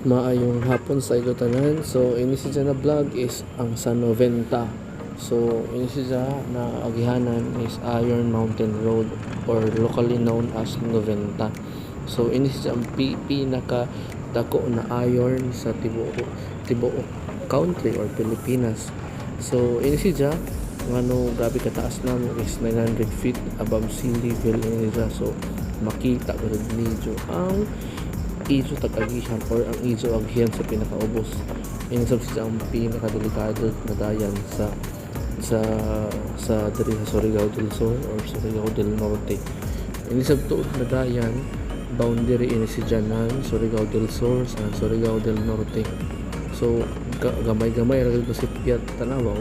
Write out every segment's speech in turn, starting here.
Maayong hapon sa ito tanan. So ini siya na vlog is ang sa 90. So ini siya na agihanan is Iron Mountain Road or locally known as 90. So ini siya ang pinaka dako na iron sa tibuok country or Pilipinas. So ini siya ngano grabe kataas na is 900 feet above sea level ini siya. So makita gud medyo ang iso tag-agihan or ang iso agihan sa pinakaubos. Ini sa ang pinakadelikado na dayan sa diri sa Surigao del Sur or Surigao del Norte. Ini sa tuod na dayan boundary ini si Janan, Surigao del Sur sa Surigao del Norte. So gamay-gamay ra ko si Piat Tanawaw.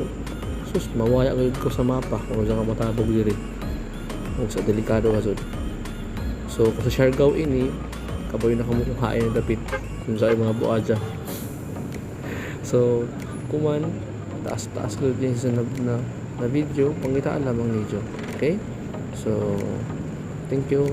Sus mawaya gud ko sa mapa kung sa matabog diri. O sa delikado ka jud. So kung sa Siargao ini kaboy na kamukhain ng dapit kung sa mga buadya. So kuman taas-taas ko din sa na video pangitaan lamang niyo. Okay, so thank you.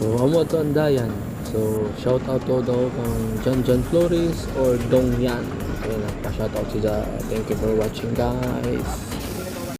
So amo to ang dayan. So shout out to daw kang John Flores or Dong Yan. Ayun na, pa shout out siya. Thank you for watching guys.